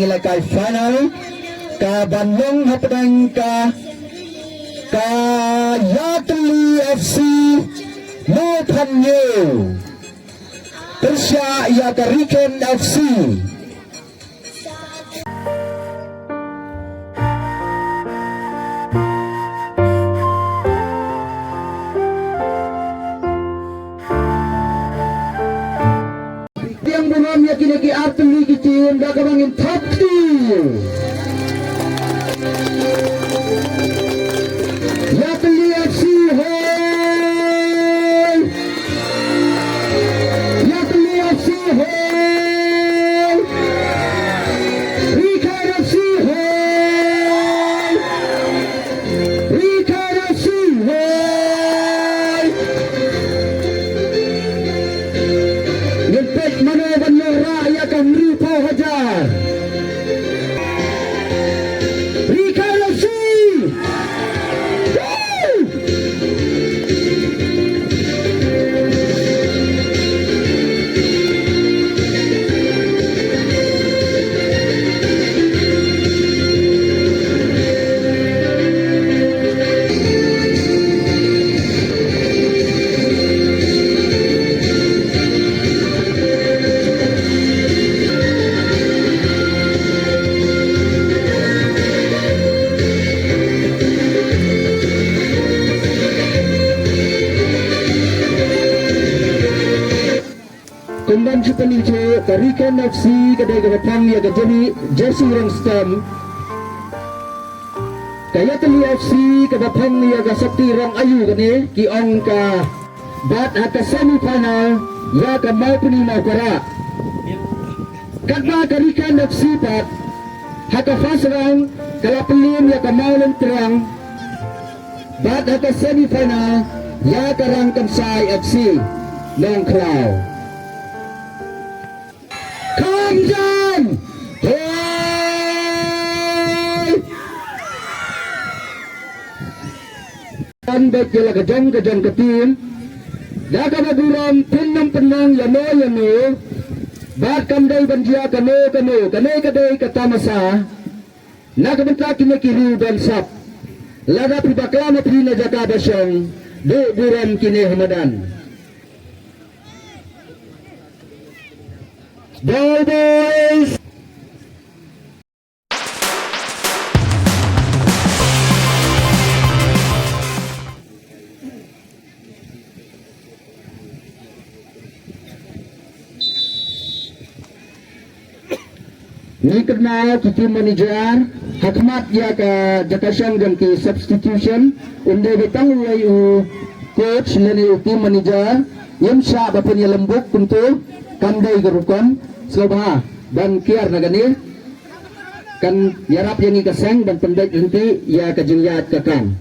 pangilagay final ka Banlong hapdang ka Yatli FC no Panyo Persya Yagariken FC. Yang bunamnya kini atli kicin dagamangin top 2 Yatli FC hey Yatli FC hey Rikar FC hey Rikar FC hey Gempet mana Banlong Raya kan Ripo Hajar Rikar FC Kumban Super Lijo, Karikan FC, kedai kebatang ya kejadi jersey rang stem. Kaya Yatli FC kebatang ya kasakti rang ayu kene kiong ka bat atas semi final ya ka mau puni mau kara. Kadma Karikan FC bat haka fast rang kala pelin ya ka mau lentrang bat atas semi final ya ka rang Kamsai FC Long Cloud. Kamjan, hey! Baik jala kejang ketim. Daga maburam pinam penang yano. Bat kamdai banjia kano. Kane kadai katamasa. Naga bentak kini kiri dan sap. Lada pribakla na prina jaka basyong. Do buram kini hamadan. Ball boys! Ni kerana tim manager hakmat ya ka jakasyang dan ki substitution unde betang wayu coach leni tim manager yang sya bapan ya lembuk untuk kamdai gerukon Slobaha dan kiar nagani kan yarap yang ikaseng dan pendek nanti ya kejengyat kekan.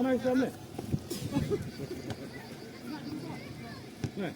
가만히 있었네. 네.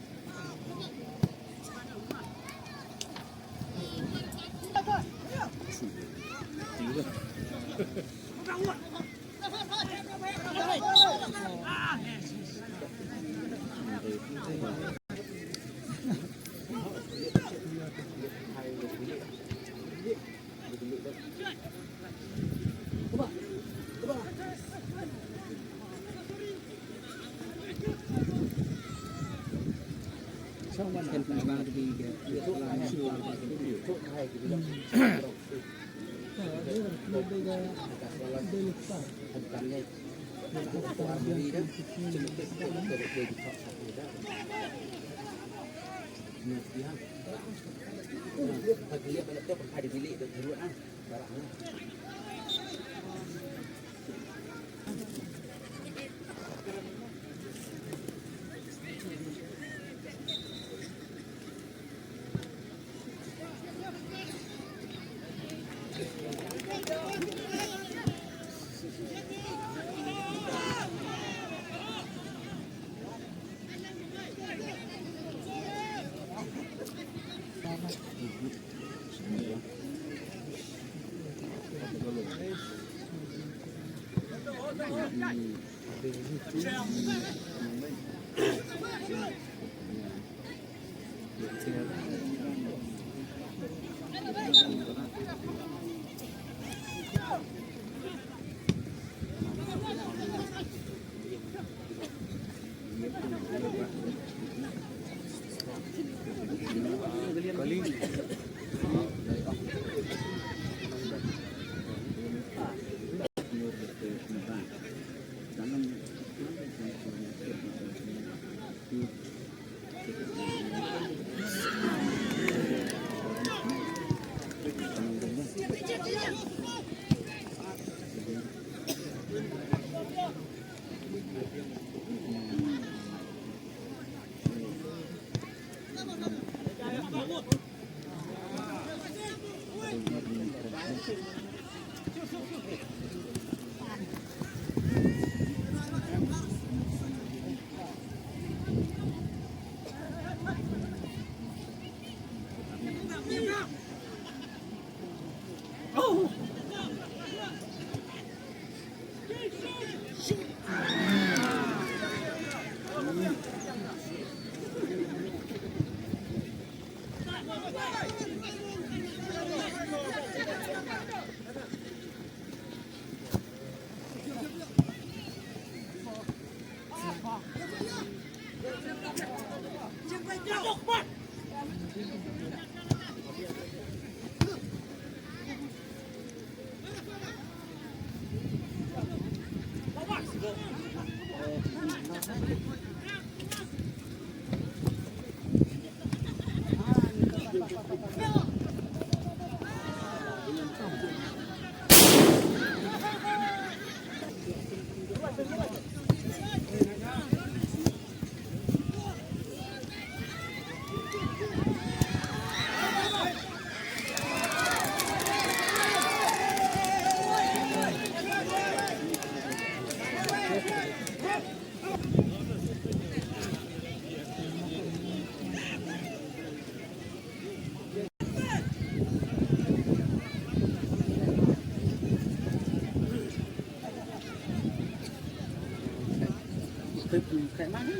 kayak mana?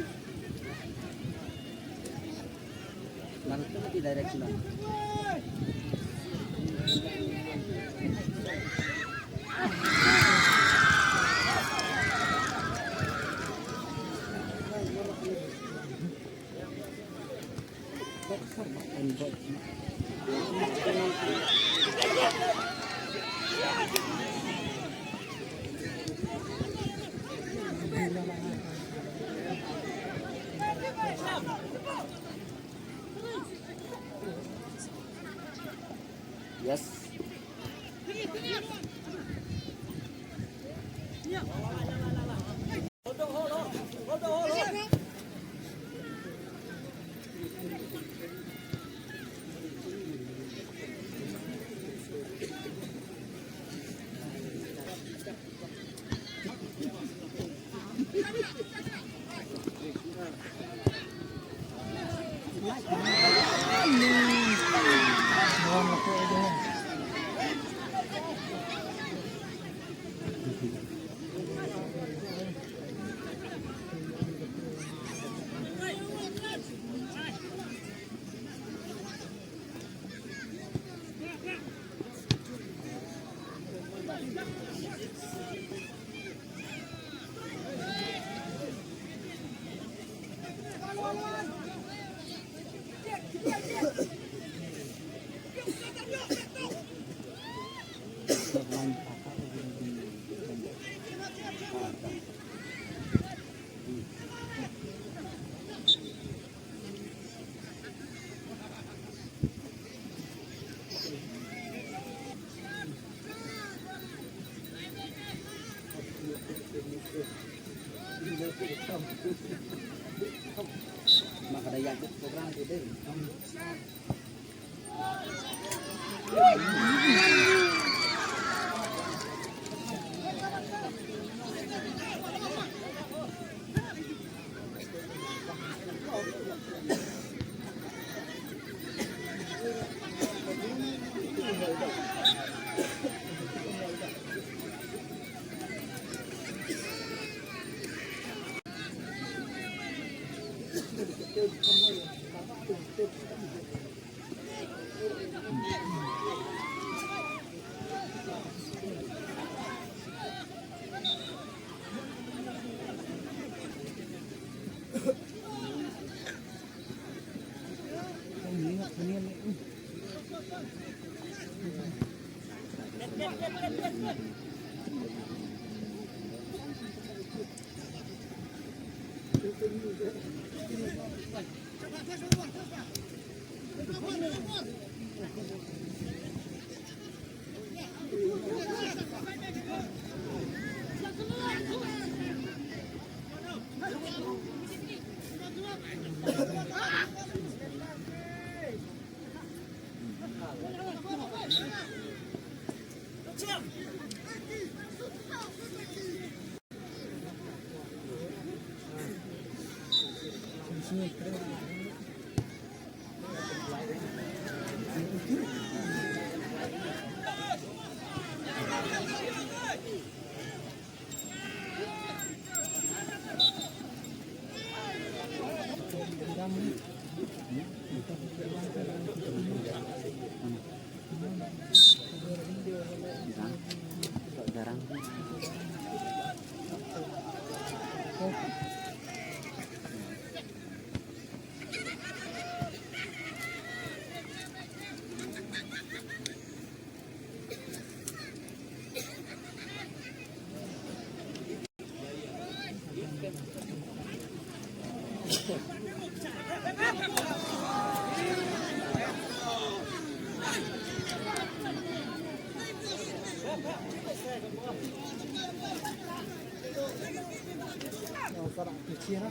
Mana itu di direction mana? Yes. Maka ada yang program itu.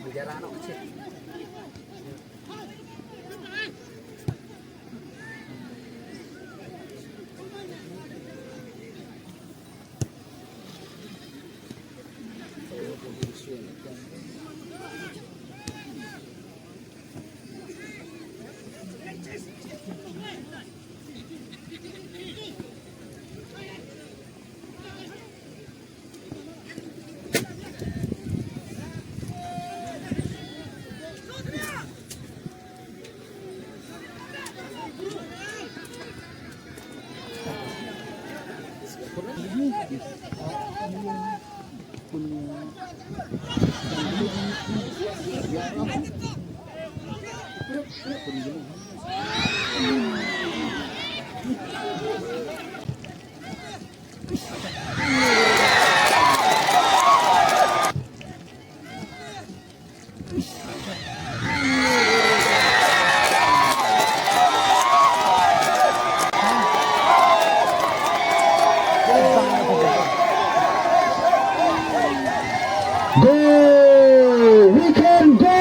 Bicara anak kecil. Go! We can go!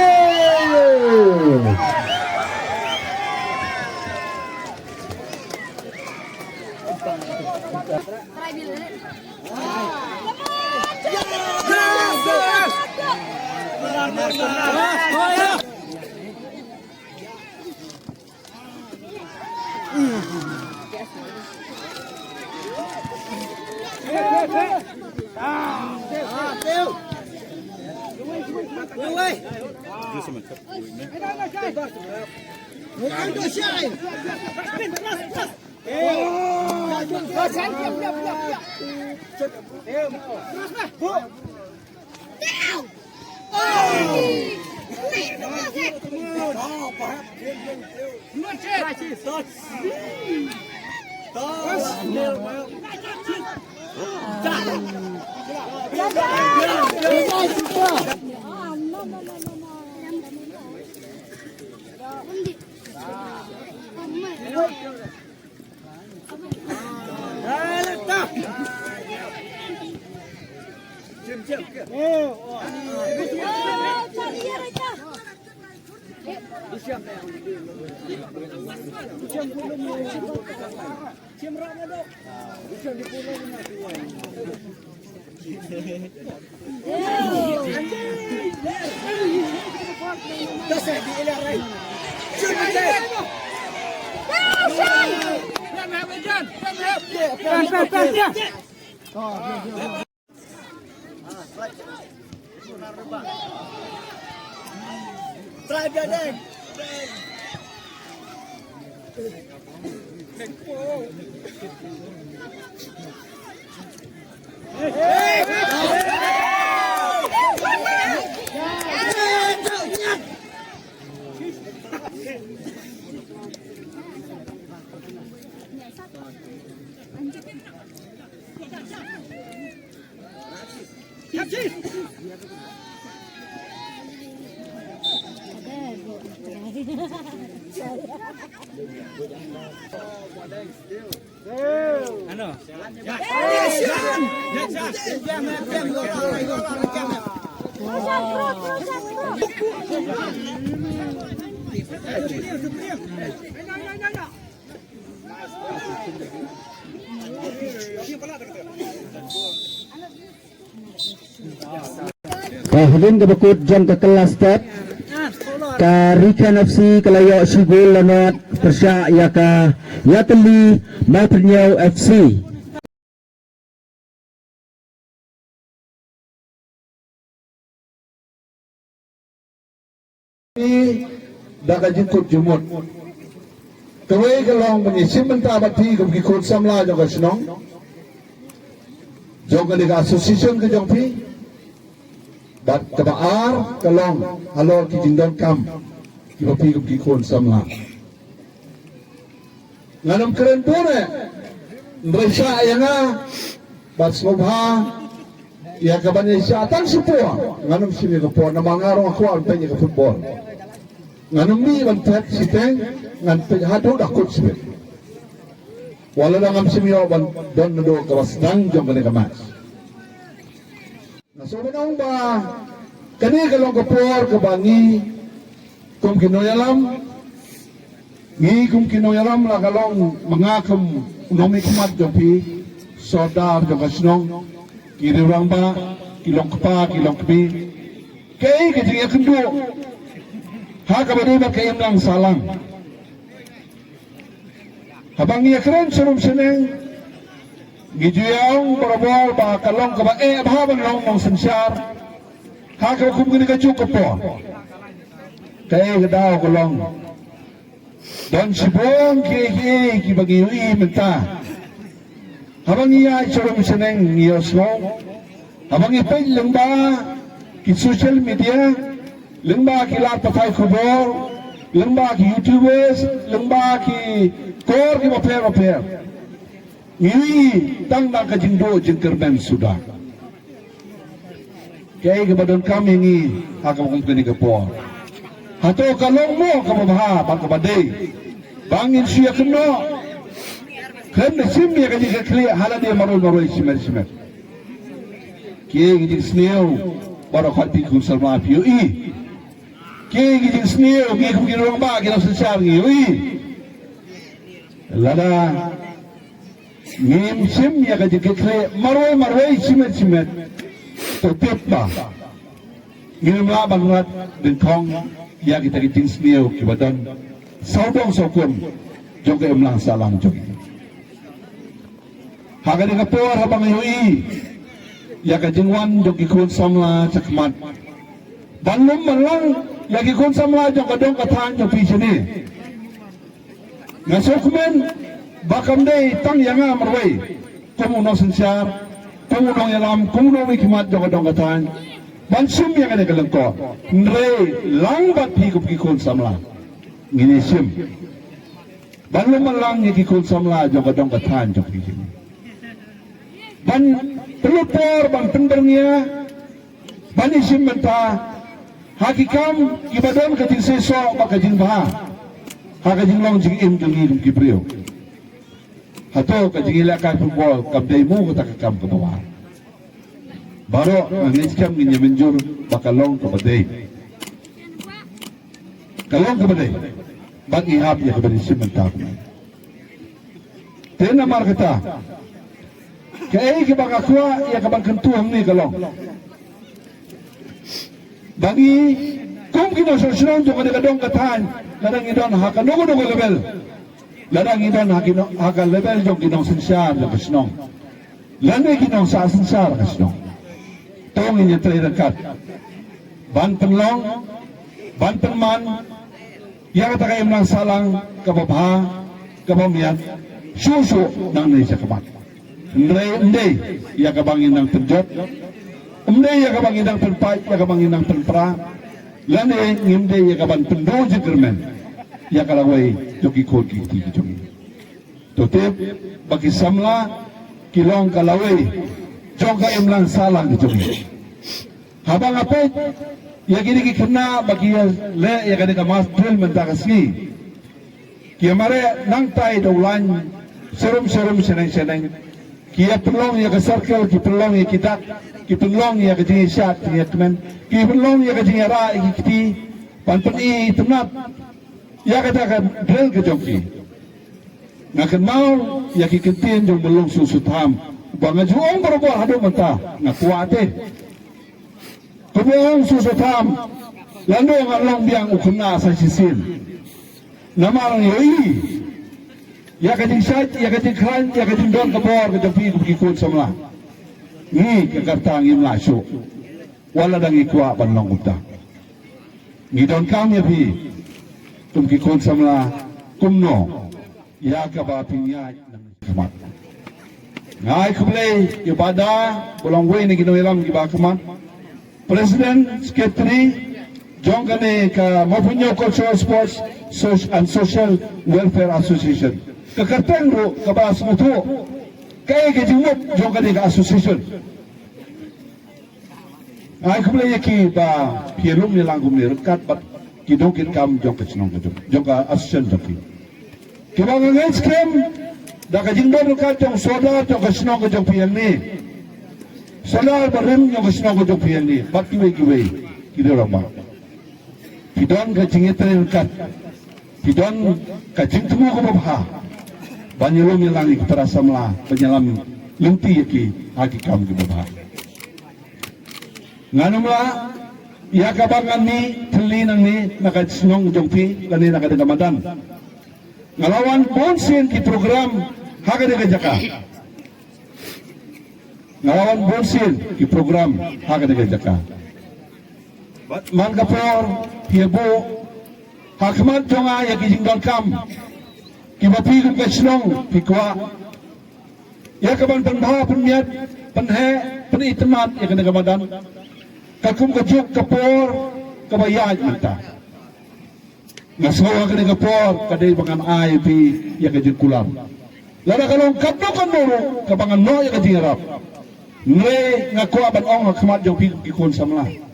Hadirin kebekut jom ke kelas step Karikan FC Kelayo Sigul Lanot Persya Yaka Yateli Mapernyau FC ini daga jikut jumut Kawai kalong menyisim mentabati kumkikut samla jangka senong jangka liga asosiasi ke jangpi dat kebaar kalong halor ki jindon kam ki papi ki kon samla nganam keren pore mereka yanga bat smobha ya kabane syatan sepua nganam sini ke pon namangaro aku antanya ke football nganam mi ban tet siteng ngan hadu dakut sibet wala ngam simi ban don do kawas dang jong kene kamas so benong ba kani kalong kapor kabangi kum kinoyalam ngi kum kinoyalam la kalong mangakam unomi kumat jopi sodar jogasnong kiri orang ba kilong kapa kilong kbi kei keting yakendu ha kabadu ba kei lang salang habangi yakren surum seneng Gijuyang barabol ba kalong kaba abhaban long mong sensar haka kum gini ka cukup po kaya gadaw kalong don sibong ki bagi ui menta habang iya isorong seneng ngiyos mo, habang ipay lengba ki social media, lengba ki lat patay kubor, lengba ki YouTubers, lengba ki kor ki maper. Ini tang ka jingdo jingkerben sudah. Kaya kebadan kami ini akan mengkini kepor. Hato kalong mo kamabaha pagkabade. Bangin siya keno. Kena simya kaji kekli halan dia marul simer. Kaya gijing snew baru khati kun salma pioi. Kaya gijing snew kaya kum kinurang ba kina sensar ngioi. Lada ngim simya kaji kekli marul simer. Tertib ba. Ngim la bangat dengkong ya kita gijing snew kibadan saudong sokum jongke emlang salang jong. Haga di kapor habang yui ya kajingwan jong kikun samla cakmat banlum malang ya kikun samla jong kadong katahan jong pisini ngasokumen bakam day tang yanga marway kumunong sensyar kumunong yalam kumunong ikimat jong kadong katahan bansum yang ada kelengko nre langbat hikup kikun samla nginisim banlum malang ya kikun samla jong kadong katahan jong pisini ban pelupor ban pendernya ban isim mentah hakikam ibadan kajing seso bakajing baha hakajing long jing im jing hidup kibriyo hato kajing ilakay football kabday mo katakakam ke bawah baru nangiskam ginya menjur bakalong kabaday kalong kabaday ban ihap ya kabaday isim mentah tena mar kata kaya kibang akwa ya kabang kentuang ni kalong bagi kung kinosorsyong jong kadang katahan ladang idon haka nungo level ladang idon haka level jong kinong sensyar na kasnong lanay kinong sa sensyar kasnong tong inya tray dekat banten man ya kata kayo ng salang kababha kabamiyat susu nang nai sa kamat Ndai ya kabangin ng terjot, ndai ya kabangin ng terpai, ya kabangin ng terpra, lane ngimdai ya kabang tendo jegermen, ya kalaway joki kolki tigi joki. Totep bagi samla kilong kalaway, joga imlang salang joki. Habang apet ya gini kena bagi le ya kani kamas drill mentakasni. Kiamare nang tay daulan serum seneng. Kia pelong ya ke circle, ki pelong ya kita, ki pelong ya ke jingi syat, ya teman, ki pelong ya ke jingi ra, ki kiti, panpen i temnat, ya kata kan drill ke jongki. Ngakan mau ya ki kentin jong belong susu tham, bang ajuong berbuat hadu mentah, ngakuate. Kebuang susu tham, lalu ngalong biang ukuna sa sisin. Nama orang yoi. Ya kajing syait, ya kajing kran, ya kajing don kebor, kajing pi kikut semula. Ni kekartang im lasu. Wala dang ikwa banlong uta. Ni don kam ya pi. Tum kikut semula kumno. Ya kabaping ya nang kamat. Ngai kublay ibadah bolong we ni ginoiram giba kamat. President Secretary jong kani ka Mapunyo Cultural Sports and Social Welfare Association. Kekartang ro kabas mutu kaya kejumut jong kani ka association. Ay kumlay ki ba pielum ni langgum ni rekat bat kidongkin kam jong kecnong jong ka association jong. Kibang ngais kem da kajing do rekat jong soda jong kecnong jong piel ni. Soda barim jong kecnong jong piel ni. Bat kiwe kido ramba. Kidon kajing etre rekat. Kidon kajing temu ko babha. Banyulong nilang ikutara samla penyelam lenti yaki haki kam ki babha. Nganumla ya kabangan ni teli nang ni nakatsnong jongpi kani nakadagamadan. Ngalawan bonsin ki program hagade jaka. Ngalawan bonsin ki program hagade jaka. Man kapor hiebo hakmat jonga yaki jingdal kam kibapi kung kaslong pikwa ya kaban penbha penmiat penhe penitemat ya kena kamadan kakum kajuk kapor kabayaj mata ngasawa kena kapor kadai bangan ai pi ya kajuk kulam lada kalong kadno kanoro kabangan no ya kajirap nre ngako aban ong khmat jong pi ikon samla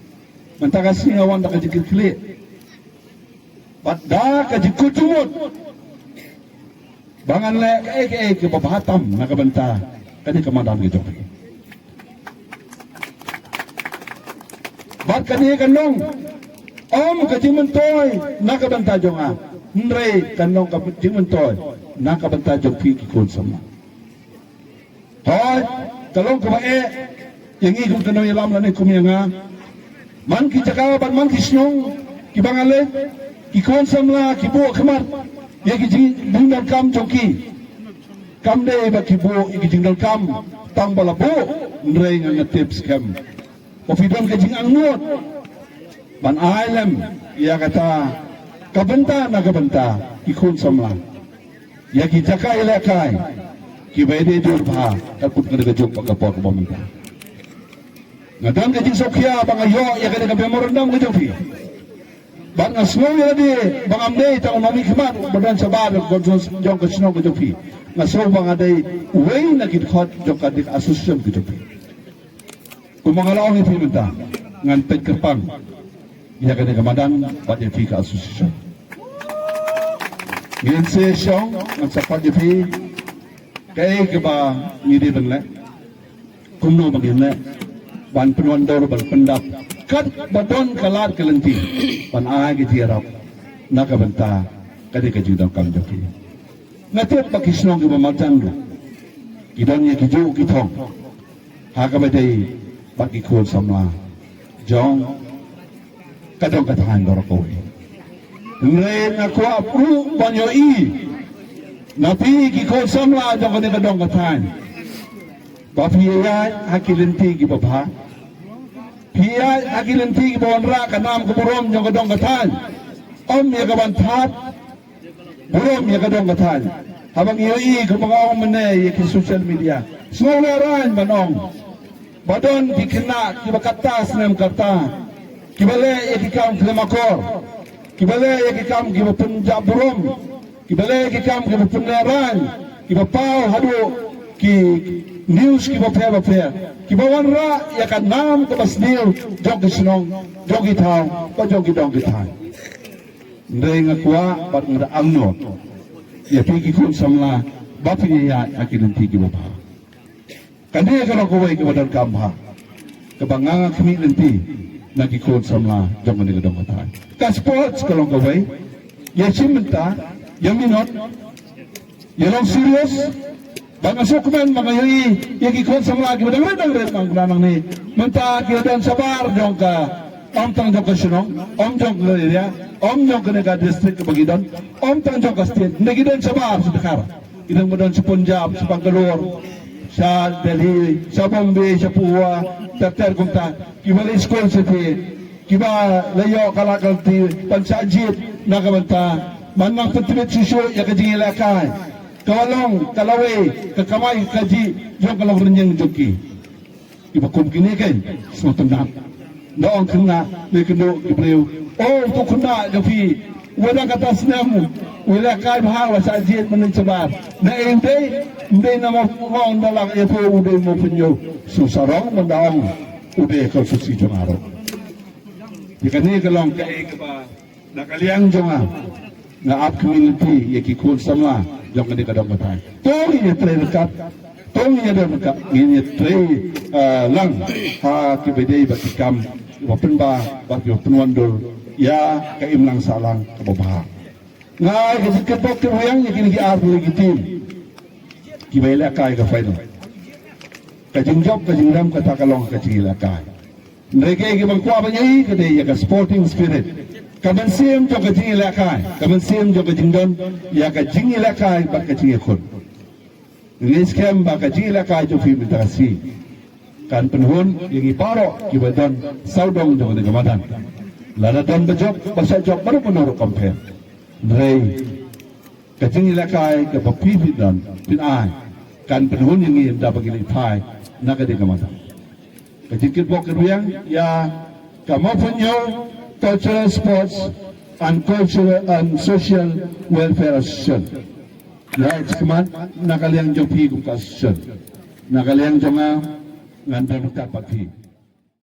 mantaka singawan da kajik kle badda kajik kutumut bangan le ke babatam nakabanta kani kamadan gitu bat kani kanong om kajimentoy nakabanta jonga nre kanong kajimentoy nakabanta jong pi kikon sama hoy kalong kabae yang ikut kanong yalam lani kumyanga man ki jakawa ban man ki snong ki bangale ki kon samla ki bo khamar ya ki jingdal kam jongki kam de ba ki bo ki jingdal kam tang bala bo nrei nga tips kam ofidon ka jing angngot ban ailem ya kata kabenta na kabenta ki kon samla ya ki jakai lekai ki baide dur bha takut ka jok pa kapor ka bomita ngadang ka jing sokya bangayo ya ka ka memorandum ka jofi bang asmo ya di bang amde ta umami khmat badan sabar jong ka sno ka jofi ngaso bang adai wei na kit khot jong ka dik association ka jofi kumangalaw ni pimenta ngan pet kepang ya ka ka madan pa di fi ka association ngin se shong ngan sa pa di fi kai ke ba ni di benle kumno bagin le ban penwandor ban pendap kat badon kalat kelenti ban ai ke tiarap nakabanta kadi ke judang kam joki ngatet pakisno ke mamatang do kidon ye kiju kitong ha ka badai paki khol samla jong kadong katahan dor ko ngre na ko apru banyo i napi ki khol samla jong kadong katahan Bafiya hakilenti ki babha Pia hakilenti ki bonra kanam kuburom jong kadong katan om ya kaban that burom ya kadong katan habang iyo kumagaw mene ya ki social media semua ran manong badon ki kena ki bakatas nem kata ki bale ya ki kam klemakor ki bale ya ki kam ki punjab burom ki bale ya ki kam ki punleran ki bapau hadu ki news ki bapaya ki bawan ra ya kan nam ke basnil jog sinong jogi thau ko jogi dong ki thai ndai ngakwa bat ngada amno ya pi ki kun samla bapi ya akin ti ki bapa kande ka ko wai ki badan kambha ke banganga khmi lenti na ki kun samla jog ni dong thai ka sports ka long ko wai ya chimta ya minot ya long serious bang sukmen mga yui yang ikut sama lagi bedang bang kunanang ni menta kita dan sabar jong ka om tang jong ka sunong om jong ka area om jong ka nega district ka Bagidon om tang jong ka state negi dan sabar sedekar idang modon sa Punjab sa Bangalore sa Delhi sa Bombay sa Pua terter kumta kibali school city kiba layo kalakal ti pansajit nakabanta manang petibet susu ya kajingilakai kalong kalawe kakamay kaji jong kalong renyang joki ibakum kini kan semua tenang doang kena lekendo ibreu oh tu kena jofi wadang kata senamu wilayah kai bahawa sajid mencebar na ende nama ngong dalam itu udah mau penyo susarong mendaong udah kau susi jongaro jika ni kalong kai keba nak kaliang jonga na up community yakikul sama jong ni kadang batai tong ini tray dekat tong ini ada dekat ini tray lang ha ki bedai bakikam wapen ba bagi penwandul ya ka imlang salang ka babah ngai ke ketok ke yang ni kini ar legitim ki bela kai ka faino ka jingjop ka jingram ka takalong ka chila kai mereka ki bangkwa banyai ka dei ya ka sporting spirit kaman sim jo ka jingi lakai kaman sim jo ka jingdon ya ka jingi lakai ba ka jingi khun ngis kem ba ka jingi lakai jo fi mitasi kan penhun yang iparo ki badon saudong jo ka gamadan lada don bajok basa jok baru menurut compare rei ka jingi lakai ka papi bidon pin ai kan penhun yang ingin dapat gilipay nakadi kamata. Kajikit po kanuyang ya kamapunyo cultural sports and cultural and social welfare association. Ya kaman nakaliang jong pi kung kasosyon. Nakaliang jong nga ngandan magkapaghi.